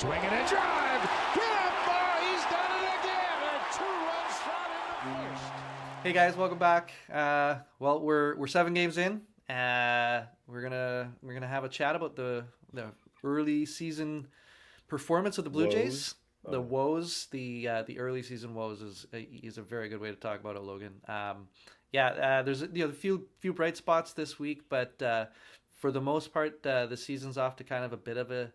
Swinging a drive. Get up, bar. He's done it again. A two-run shot in the first. Hey guys, welcome back. Well, we're 7 games in. We're gonna have a chat about the early season performance of the Blue Jays. The woes, the early season woes is a very good way to talk about it, Logan. There's a few bright spots this week, but for the most part, the season's off to kind of a bit of a,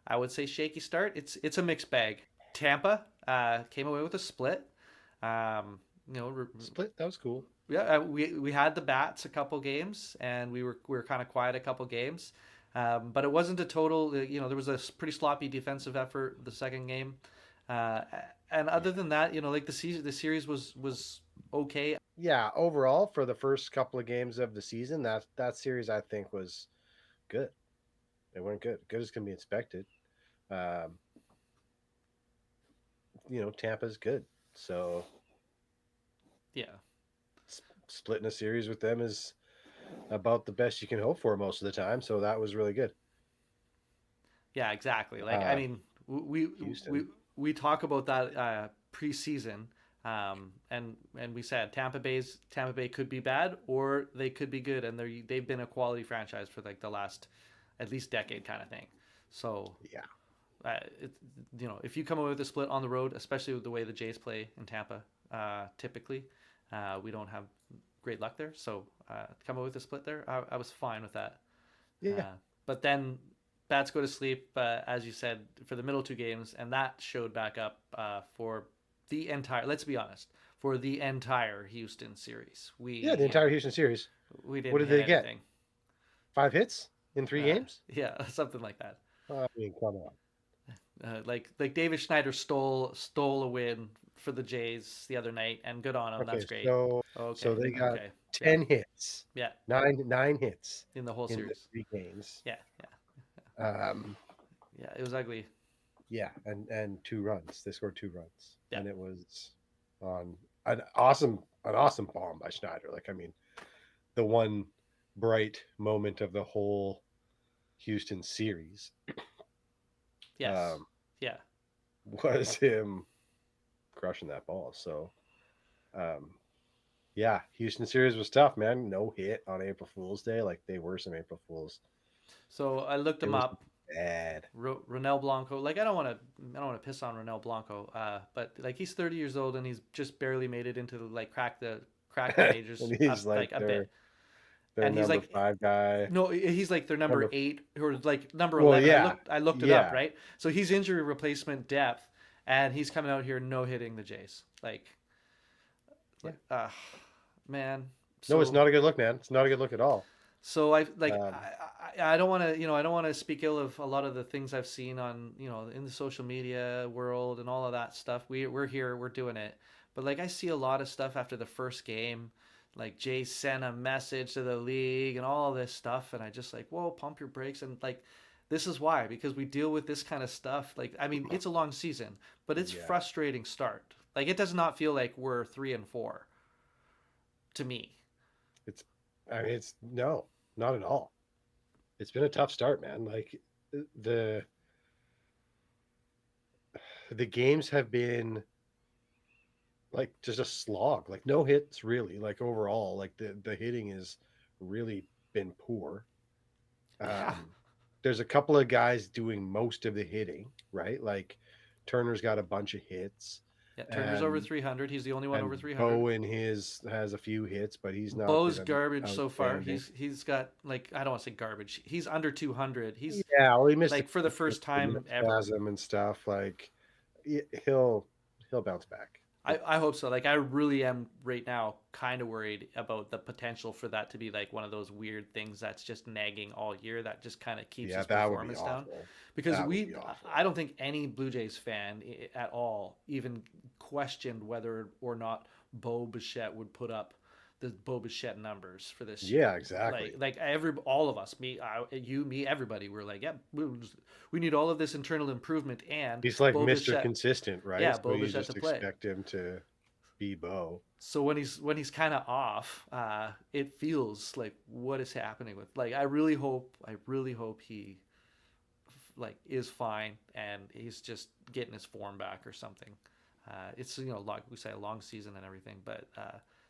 I would say, shaky start. It's a mixed bag. Tampa came away with a split. Split, that was cool. Yeah, we had the bats a couple games, and we were kind of quiet a couple games, but it wasn't a total. There was a pretty sloppy defensive effort the second game, and other than that, the series was okay. Yeah, overall for the first couple of games of the season, that series I think was good. It went good as can be expected. Tampa's good, so Yeah. Splitting a series with them is about the best you can hope for most of the time. So that was really good. Yeah, exactly. We talk about that preseason, and we said Tampa Bay could be bad or they could be good, and they've been a quality franchise for like the last at least decade kind of thing. So yeah, if you come away with a split on the road, especially with the way the Jays play in Tampa, typically, we don't have great luck there. So come away with a split there, I was fine with that. Yeah. But then bats go to sleep, as you said, for the middle 2 games, and that showed back up for the entire. Let's be honest, for the entire Houston series. The entire Houston series. We didn't. What did they anything. get? 5 hits in 3 games? Yeah, something like that. I mean, come on. Like David Schneider stole a win for the Jays the other night, and good on him. Okay, That's great. So they got 10 hits. Yeah. 9 hits in the whole series. The 3 games. Yeah. Yeah, it was ugly. Yeah, and 2 runs. They scored 2 runs. Yeah. And it was on an awesome bomb by Schneider. The one bright moment of the whole Houston series. Yes. Was him crushing that ball. So, Houston series was tough, man. No hit on April Fool's Day. Like they were some April Fools. So I looked him up. Bad. Ronel Blanco. Like I don't want to piss on Ronel Blanco. But like he's 30 years old and he's just barely made it into like crack the majors. And he's like a bit. And he's like 5 guy. No, he's like their number 8 or like number 11. Yeah. I looked it up, right? So he's injury replacement depth, and he's coming out here no hitting the Jays. Man. No, it's not a good look, man. It's not a good look at all. So I don't want to I don't want to speak ill of a lot of the things I've seen on in the social media world and all of that stuff. We're here, we're doing it, but like I see a lot of stuff after the first game. Like Jay sent a message to the league and all this stuff, and I just like, whoa, pump your brakes. And like, this is why, because we deal with this kind of stuff. Like, I mean, it's a long season, but it's frustrating start. Like, it does not feel like we're 3-4 to me. It's no, not at all. It's been a tough start, man. Like the games have been like just a slog, like no hits really, like overall, like the hitting has really been poor. There's a couple of guys doing most of the hitting, right? Like Turner's got a bunch of hits. Yeah, Turner's over 300. He's the only one over 300. Bowen has a few hits, but he's not. Bo's garbage so far. He's got like, I don't want to say garbage. He's under 200. He's he missed like for the first time ever. And stuff. Like he'll bounce back. I hope so. Like I really am right now kind of worried about the potential for that to be like one of those weird things that's just nagging all year that just kind of keeps his performance down. Because I don't think any Blue Jays fan at all even questioned whether or not Bo Bichette would put up the Bo Bichette numbers for this year. Yeah, exactly. Like all of us, me, everybody, we're like, yeah, we need all of this internal improvement, and he's like Bo Mr. Bichette, Consistent, right? Yeah, so Bo you Bichette just to play. Expect him to be Bo. So when he's kind of off, it feels like what is happening with. Like I really hope he like is fine and he's just getting his form back or something. It's like we say a long season and everything, but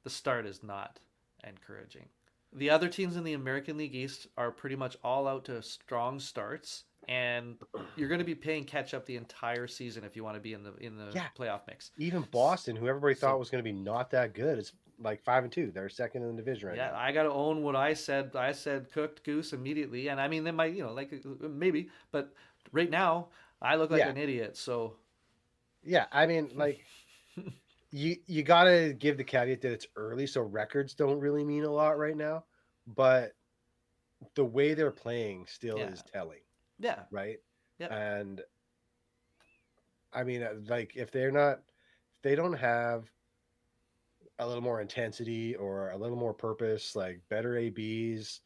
the start is not encouraging. The other teams in the American League East are pretty much all out to strong starts, and you're going to be paying catch up the entire season if you want to be in the Yeah. playoff mix. Even Boston, who everybody thought So was going to be not that good, is like 5-2. They're second in the division right yeah, now. I got to own what I said. I said cooked goose immediately, and I mean they might like maybe, but right now I look like Yeah, an idiot. So yeah. I mean, like you got to give the caveat that it's early, so records don't really mean a lot right now. But the way they're playing still yeah, is telling, yeah, right? yep, And I mean, like if they don't have a little more intensity or a little more purpose, like better ABs,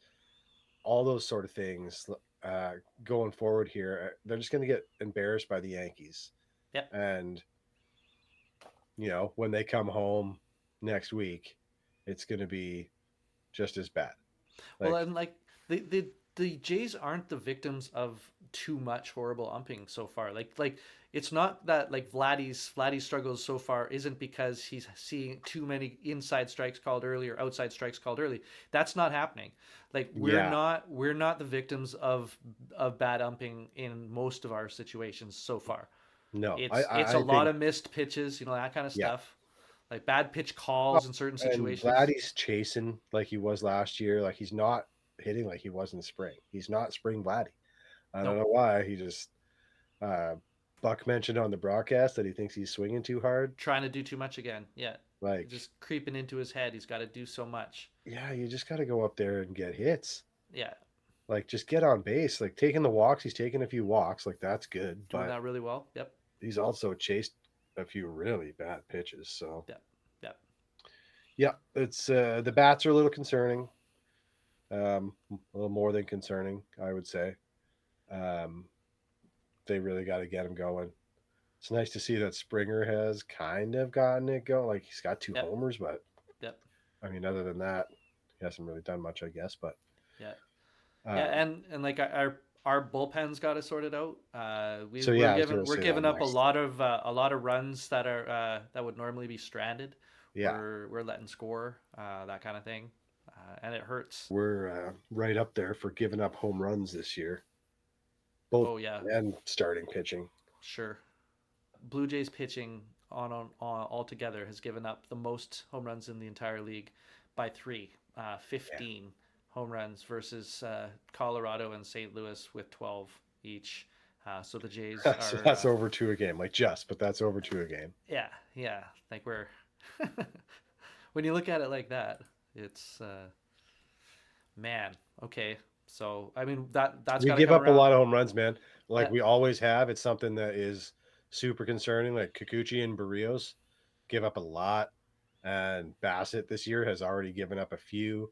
all those sort of things uh, going forward here, they're just going to get embarrassed by the Yankees. yep. And, when they come home next week, it's going to be just as bad. Well, Like, and like the Jays aren't the victims of too much horrible umping so far. Like it's not that like Vladdy's struggles so far isn't because he's seeing too many inside strikes called early or outside strikes called early. That's not happening. Like yeah, we're not the victims of bad umping in most of our situations so far. no, It's a I lot think, of missed pitches, that kind of yeah. stuff. Like bad pitch Oh, calls in certain and situations. Vladdy's chasing like he was last year. Like he's not hitting like he was in the spring. He's not spring Vladdy. I don't Nope. know why. He just uh, Buck mentioned on the broadcast that he thinks he's swinging too hard. Trying to do too much again. Yeah. Like, Just creeping into his head. He's got to do so much. yeah, you just got to go up there and get hits. Yeah. Like, just get on base. Like, taking the walks, he's taking a few walks. Like, that's good. Doing But that really well. Yep. he's also chased a few really bad pitches. So, Yep. Yep. yeah, it's the bats are a little concerning. A little more than concerning, I would say. Um, they really got to get him going. It's nice to see that Springer has kind of gotten it going. Like, he's got two Yep. homers, but Yep. I mean, other than that, he hasn't really done much, I guess. But Yeah. Yeah. um, And like our bullpen's got to sort it out. so We're yeah, I was giving going to we're say that giving up next. a lot of runs that are that would normally be stranded. Yeah, We're letting score that kind of thing, and it hurts. we're right up there for giving up home runs this year, both Oh yeah, and starting pitching. sure. Blue Jays pitching on altogether has given up the most home runs in the entire league by 3, Yeah. 15 home runs versus Colorado and St. Louis with 12 each. So the Jays So are, that's over two a game, like but that's over two a game. yeah, like we're, when you look at it like that, it's, man, okay. So, I mean, that's We got to give come up a around. lot of home runs, man. Like Yeah, we always have. It's something that is super concerning. Like Kikuchi and Berrios give up a lot, and Bassett this year has already given up a few.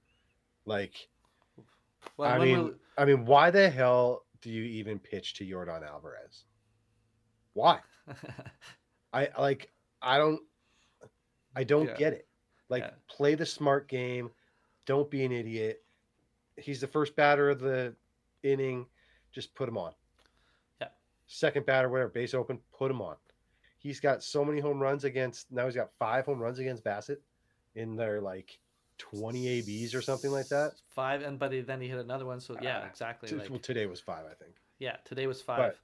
Like, well, when we're, I mean, why the hell do you even pitch to Yordan Alvarez? Why? I like. I don't. I don't yeah, get it. Like, yeah, play the smart game. Don't be an idiot. He's the first batter of the inning. Just put him on. yeah. Second batter, whatever, base open, put him on. He's got so many home runs against. Now he's got 5 home runs against Bassett in their like 20 ABs or something like that. 5, and but then he hit another one. So yeah, exactly. Well, Like today was 5, I think. yeah, today was 5. But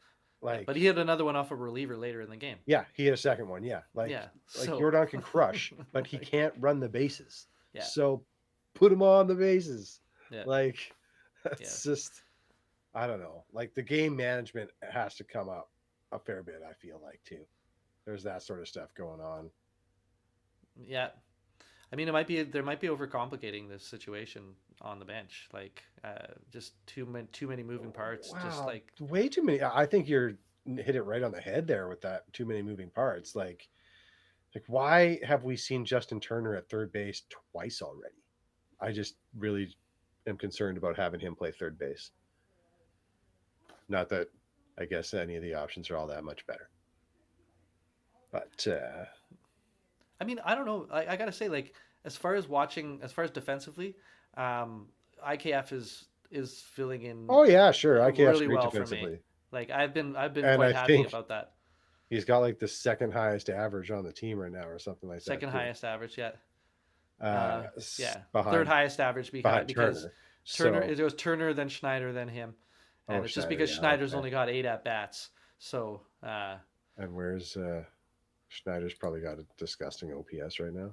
Yeah, like, but he hit another one off a reliever later in the game. yeah, he hit a second one. Yeah, Yeah, like so Jordan can crush, but he like, can't run the bases. yeah, So put him on the bases. yeah, Like, yeah, it's just, I don't know. Like, the game management has to come up a fair bit, I feel like, too. There's that sort of stuff going on. yeah. I mean, there might be overcomplicating this situation on the bench. Like, just too many moving parts. Just Wow, like way too many. I think you're hit it right on the head there with that too many moving parts. Like why have we seen Justin Turner at third base twice already? I just really am concerned about having him play third base. Not that I guess any of the options are all that much better. But I mean, I don't know. I gotta say, like, as far as defensively, um, IKF is filling in oh yeah, sure. IKF's really great well for me. defensively. Like I've been And quite I happy think about that. he's got like the second highest average on the team right now, or something like that Second too. highest average yet. Yeah, third Behind highest average because Turner. Turner, So, it was Turner, then Schneider, then him, oh, and it's just Schneider, because yeah, Schneider's okay. only got 8 at bats. So And where's Schneider's probably got a disgusting OPS right now.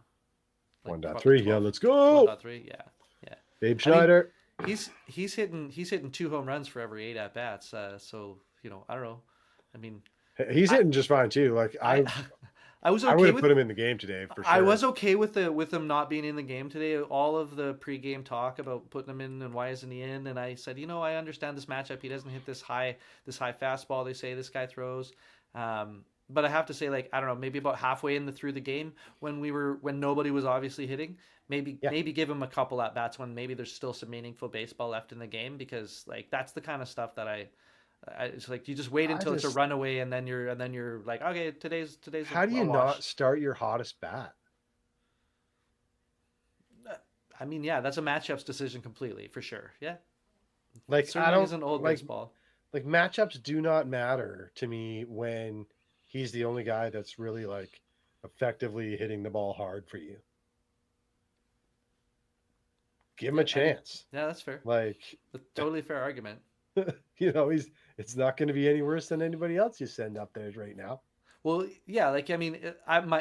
like 1.3. Yeah, 12, let's go. 1.3. Yeah, yeah. Babe I mean, Schneider. he's hitting 2 home runs for every 8 at bats. So I don't know. I mean, He's I hitting just fine too. Like I I was I would okay have with put him in the game today for I sure. was okay with him not being in the game today. All of the pregame talk about putting him in and why isn't he in, and I said, I understand this matchup. He doesn't hit this high fastball they say this guy throws. But I have to say, like, I don't know, maybe about halfway through the game when nobody was obviously hitting, Yeah. maybe give him a couple at bats when maybe there's still some meaningful baseball left in the game, because like that's the kind of stuff that it's like you just wait I until it's a just runaway, and then you're like, okay, today's How do a you not wash. start your hottest bat? I mean, yeah, that's a matchups decision completely for sure. Yeah, it Like I certainly don't isn't old like baseball. like matchups do not matter to me when he's the only guy that's really like effectively hitting the ball hard for you. Give him Yeah, a I mean, chance. yeah, that's fair. Like, A totally fair argument. he's it's not going to be any worse than anybody else you send up there right now. Well, yeah, like I mean,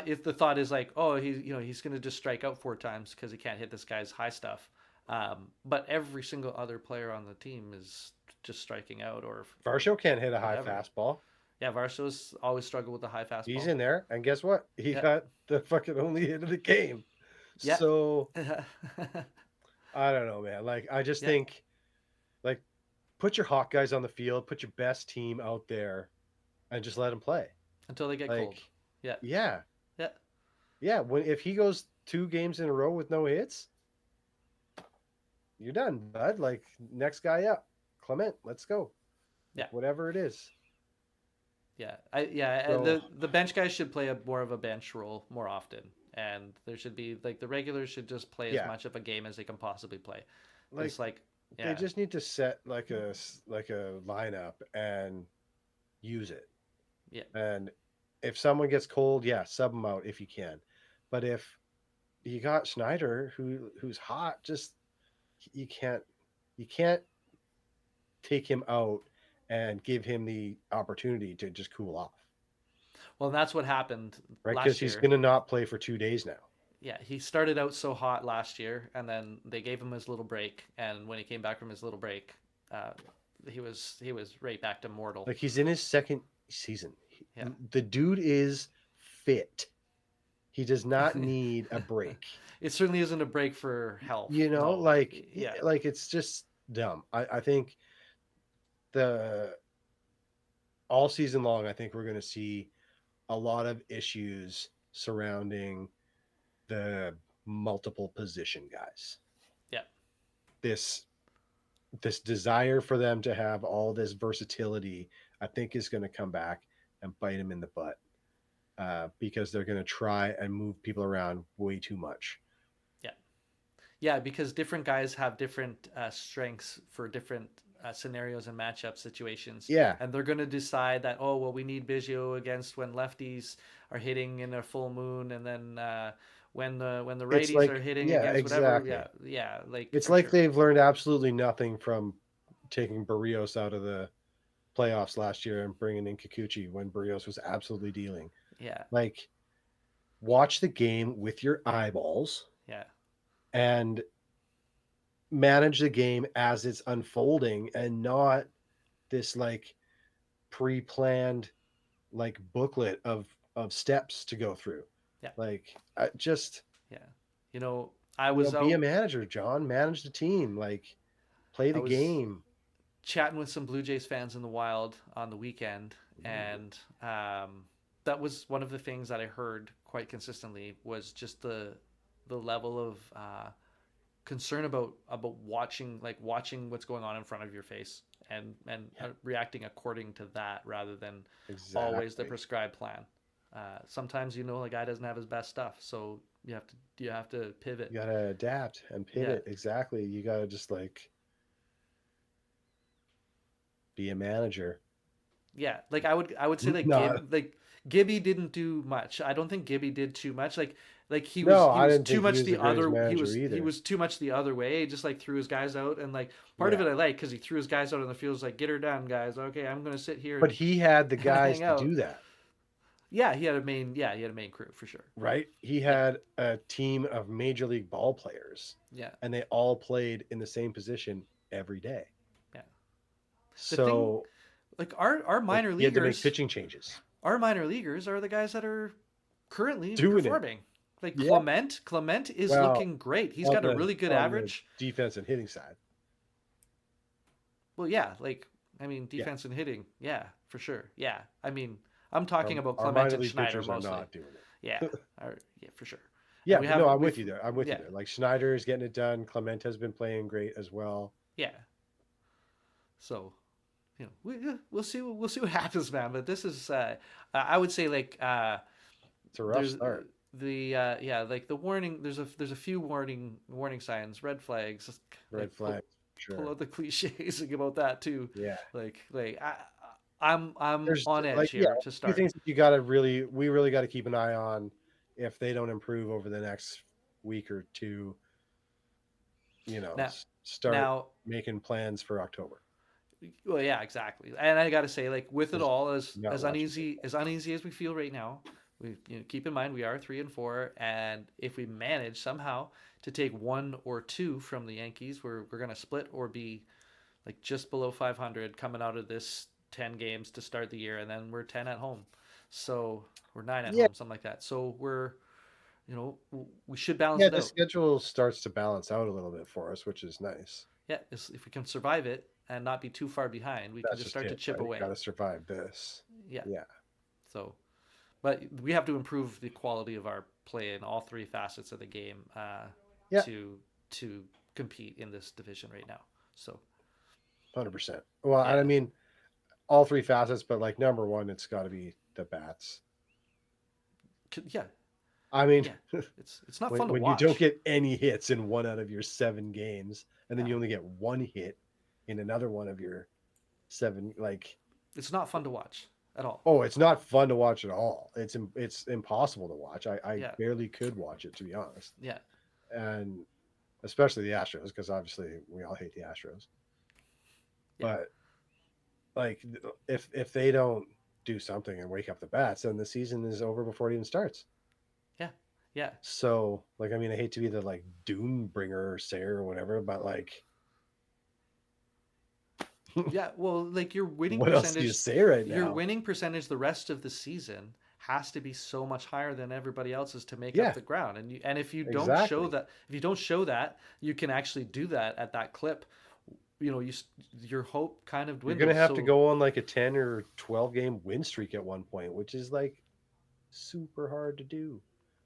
if the thought is like, oh, he's gonna just strike out 4 times because he can't hit this guy's high stuff, but every single other player on the team is just striking out or Varsho can't hit a high whatever. fastball. Yeah, Varsho's always struggled with the high He's fastball. in there, and guess what? He Yeah, got the fucking only hit of the game. yeah, So I don't know, man. Like I just yeah. think like put your hot guys on the field, put your best team out there, and just let them play. Until they get cold. Like, Yeah, yeah, yeah, yeah. When if he goes 2 games in a row with no hits, you're done, bud. Like next guy up, Clement. Let's go. yeah. Whatever it is. Yeah. So The bench guys should play more of a bench role more often, and there should be like the regulars should just play as yeah, much of a game as they can possibly play. like It's like, they yeah, just need to set like a lineup and use it. yeah, And if someone gets cold, yeah, sub them out if you can. But if you got Schneider who's hot, just you can't you can't take him out and give him the opportunity to just cool off, well, that's what happened right? Because last he's year. gonna not play for 2 days now. Yeah, he started out so hot last year, and then they gave him his little break, and when he came back from his little break, uh, he was right back to mortal. Like he's in his second season. Yeah, The dude is fit. He does not need a break. it certainly isn't a break for health. You know, No, like yeah, like it's just dumb. I think the all season long, I think we're going to see a lot of issues surrounding the multiple position guys. yeah, This this desire for them to have all this versatility, I think, is going to come back and bite them in the butt because they're going to try and move people around way too much. yeah. Yeah, because different guys have different strengths for different scenarios and matchup situations, Yeah, and they're going to decide that, oh well, we need Biggio against when lefties are hitting in a full moon, and then when the it's righties are like hitting yeah, against whatever. exactly. Yeah, yeah, like It's for like sure. they've learned absolutely nothing from taking Berrios out of the playoffs last year and bringing in Kikuchi when Berrios was absolutely dealing. Yeah, Like, watch the game with your eyeballs yeah, and manage the game as it's unfolding and not this like pre-planned like booklet of steps to go through. yeah, Like, I just yeah. I was be a out. manager, John. Manage the team. Like, play I the was game. chatting with some Blue Jays fans in the wild on the weekend, and that was one of the things that I heard quite consistently was just the level of concern about watching what's going on in front of your face, and Yeah, reacting according to that rather than always the exactly. prescribed plan. Sometimes the guy doesn't have his best stuff, so you have to pivot. You gotta adapt and Yeah, pivot. Exactly. You gotta just like be a manager. Yeah, like I would say No, like Gibby didn't do much. I don't think Gibby did too much. Like no, he I was didn't too think he much was the the greatest other manager he either. was too much the other way. Just like threw his guys out, and like part of Yeah, it I like because he threw his guys out on the field. Was like, get her done, guys. Okay, I'm gonna sit here but and, he had the and guys hang to out. do that, He had a main crew for sure. right? He Yeah, had a team of major league ball players, yeah, and they all played in the same position every day. yeah. The thing, So, like our like, minor he had to make leaguers, pitching changes. our minor leaguers are the guys that are currently Doing it. performing. Like Yeah. Clement is Well, looking great. He's got a really good on the average. defense and hitting side. Well, yeah, like I mean, Yeah. defense and hitting, yeah, for sure. Yeah, I mean, I'm talking about Our Clement minor and league Schneider pitchers are mostly. not doing it. Yeah, yeah, for sure. Yeah, And we but have no, I'm we've with you there. I'm with you yeah there. Like Schneider is getting it done. Clement has been playing great as well. yeah. So, we'll see what happens, man. But this is I would say like It's a rough there's start. the yeah, like the warning. There's a few warning signs, red flags. Just, Red like flag, pull sure. out the cliches about that too. Yeah. Like I'm There's on edge like yeah, here to a few start. things that we really got to keep an eye on if they don't improve over the next week or two, Now start now making plans for October. well yeah, exactly. And I got to say like with it Just all not watching football. as uneasy as we feel right now, we keep in mind we are 3-4 and if we manage somehow to take one or two from the Yankees, we're going to split or be like just below 500 coming out of this 10 games to start the year and then we're 10 at home. So we're 9 at Yeah, home, something like that. So we're we should balance yeah, it the out. schedule starts to balance out a little bit for us, which is nice. Yeah, if we can survive it and not be too far behind, we can That's just just start to it, chip right? away. Got to survive this. Yeah. Yeah. So, but we have to improve the quality of our play in all three facets of the game Yeah. to compete in this division right now. So, 100%. Well, and I yeah, mean, all three facets, but like number one, it's got to be the bats. yeah, I mean, yeah. It's not fun to when you don't watch. get any hits in one out of your 7 games, and then No, you only get one hit in another one of your seven, like, it's not fun to watch at all. oh, it's not fun to watch at all. It's impossible to watch. I Yeah, barely could watch it, to be honest, yeah, and especially the Astros, because obviously we all hate the Astros. yeah, But like, if they don't do something and wake up the bats, then the season is over before it even starts. yeah, yeah, So, like, I mean, I hate to be the like doom bringer or sayer or whatever, but like, yeah. Well, like your winning what else do you percentage, say right your now? winning percentage the rest of the season has to be so much higher than everybody else's to make Yeah, up the ground. And if you don't show exactly. that, you can actually do that at that clip. Your hope kind of You're gonna dwindles. have to So go on like a 10 or 12 game win streak at one point, which is like super hard to do.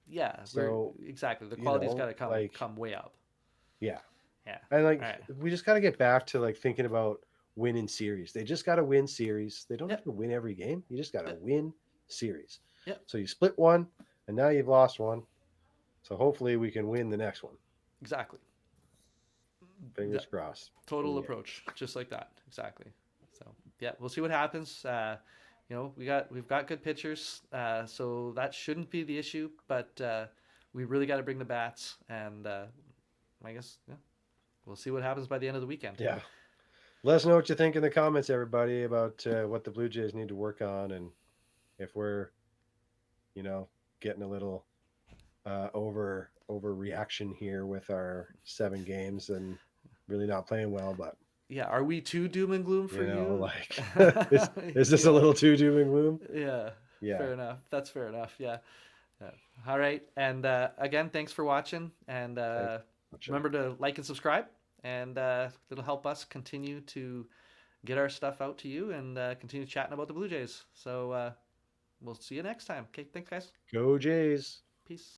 yeah, So, exactly the quality's got to like, come way up. yeah. Yeah. And All like, right. we just got to get back to like thinking about winning series. They just got to win series. They don't have Yep. to win every game. You just got to Yep. win series. Yep. So you split one, and now you've lost one. So hopefully we can win the next one. Exactly. Fingers crossed. Total Yeah. approach, just like that. Exactly. So yeah, we'll see what happens. We've got good pitchers, so that shouldn't be the issue. But we really got to bring the bats, and I guess we'll see what happens by the end of the weekend. Yeah. Let us know what you think in the comments, everybody, about what the Blue Jays need to work on, and if we're, getting a little overreaction here with our 7 games and really not playing well, but Yeah, are we too doom and gloom for you? like, is this a little too doom and gloom? Yeah, Yeah. fair enough. That's fair enough. Yeah. Yeah. All right. And again, thanks for watching. And remember to like and subscribe. And it'll help us continue to get our stuff out to you and continue chatting about the Blue Jays. So we'll see you next time. Okay. Thanks, guys. Go Jays. Peace.